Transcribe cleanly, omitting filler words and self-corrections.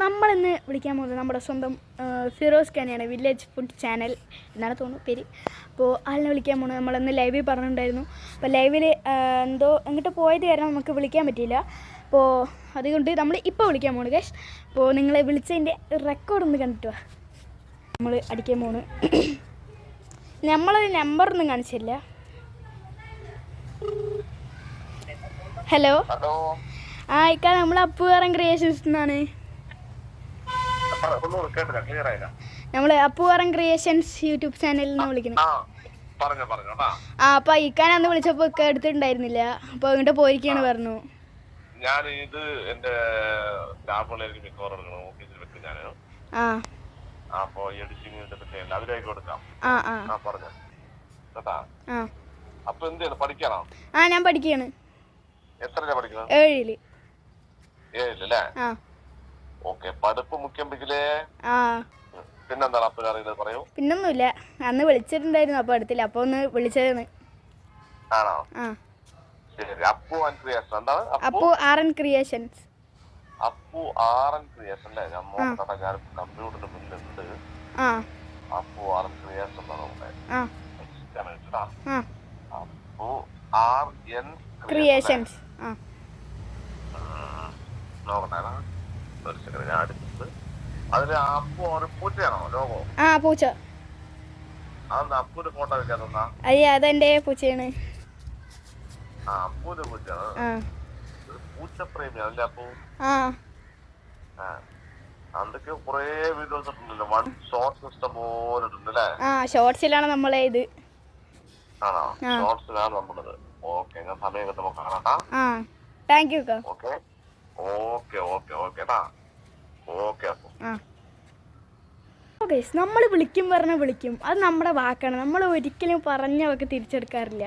നമ്മളിന്ന് വിളിക്കാൻ പോകുന്നത് നമ്മുടെ സ്വന്തം ഫിറോസ് ഖാനെയാണ്, വില്ലേജ് ഫുഡ് ചാനൽ എന്നാണ് തോന്നുന്നു പേര്. അപ്പോൾ ആളിനെ വിളിക്കാൻ പോകുന്നത് നമ്മളിന്ന് ലൈവിൽ പറഞ്ഞിട്ടുണ്ടായിരുന്നു. അപ്പോൾ ലൈവിൽ എന്തോ എങ്ങോട്ട് പോയത് കാരണം നമുക്ക് വിളിക്കാൻ പറ്റിയില്ല. അപ്പോൾ അതുകൊണ്ട് നമ്മൾ ഇപ്പോൾ വിളിക്കാൻ പോകുന്നു ഗൈസ്. അപ്പോൾ നിങ്ങളെ വിളിച്ചതിൻ്റെ റെക്കോർഡൊന്ന് കണ്ടിട്ട് വാ. നമ്മൾ അടിക്കാൻ പോകുന്നു. നമ്മളൊരു നമ്പറൊന്നും കാണിച്ചില്ല. ഹലോ, ആ ഇക്ക, നമ്മൾ അപ്പുകാരൻ ക്രിയേഷൻസ് എന്നാണ്. നമ്മൾ അപ്പുകാരൻ ക്രിയേഷൻസ് യൂട്യൂബ് ചാനലിൽ നിന്ന് വിളിക്കണം. ആ അപ്പൊ ഇക്കാൻ അന്ന് വിളിച്ചപ്പോ ഇക്ക എടുത്തിട്ടുണ്ടായിരുന്നില്ല. അപ്പൊ അങ്ങോട്ട് പോയിരിക്കാണ് പറഞ്ഞു. ഞാൻ ഇത് എന്റെ അപ്പൊ എഡിറ്റിംഗ് അതിലേക്ക് കൊടുക്കാം. അപ്പൊ എന്താണ് പഠിക്കാനോ? ആ ഞാൻ പഠിക്കാണ്. എത്രയാ പഠിക്കുന്നത്? 7ല്. 7ല്ലേ? ഓക്കെ. പഠിപ്പ് മുഖ്യം പിടിക്കലേ. പിന്നെന്താണ് അപ്പൊ അറിയുന്നത്? പറയൂ. പിന്നൊന്നുമില്ല, അന്ന് വിളിച്ചിട്ടുണ്ടായിരുന്നു അപ്പൊ എടുത്തില്ല, അപ്പൊ ഒന്ന് വിളിച്ചതെന്ന്. ആണോ? ശരി. Appu and creation. എന്താണ് Appu RN creations? Appu RN creation അല്ലേ? ഞാൻ കമ്പ്യൂട്ടറിന്റെ മുന്നിലുണ്ട്. Appu RN creation Appu RN creations. നോക്കട്ടെ ഒരു സെക്കൻഡ്, ഞാൻ അടുത്തത്. അതില് അപ്പു ഒരു പൂച്ചയാണോ ലോഗോ? ആ പൂച്ച. അതെന്താ അപ്പുവിന്റെ ഫോട്ടോ വെക്കാതെന്നാ? അയ്യ, അതെന്റെ പൂച്ചയാണ്. അപ്പുവിന്റെ പൂച്ചയാണ്. പൂച്ചപ്രേമിയാണല്ലേ അപ്പു? അതൊക്കെ കൊറേ വീഡിയോസ് ഉണ്ടല്ലോ. വൺ ഷോർട്ട് സിസ്റ്റം പോലെ ഉണ്ടല്ലേ? ഷോർട്സിലാണ് നമ്മളെ ഇത്. ആണോ? ഷോർട്സിലാണ് നമ്മളുള്ളത്. ഓക്കെ, ഞാൻ സമയം കിട്ടുമ്പോ കാണാട്ടാ. Thank you. Okay okay okay okay okay. അപ്പൊ നമ്മൾ വിളിക്കും പറഞ്ഞാൽ വിളിക്കും, അത് നമ്മുടെ വാക്കാണ്. നമ്മൾ ഒരിക്കലും പറഞ്ഞ വാക്ക് തിരിച്ചെടുക്കാറില്ല.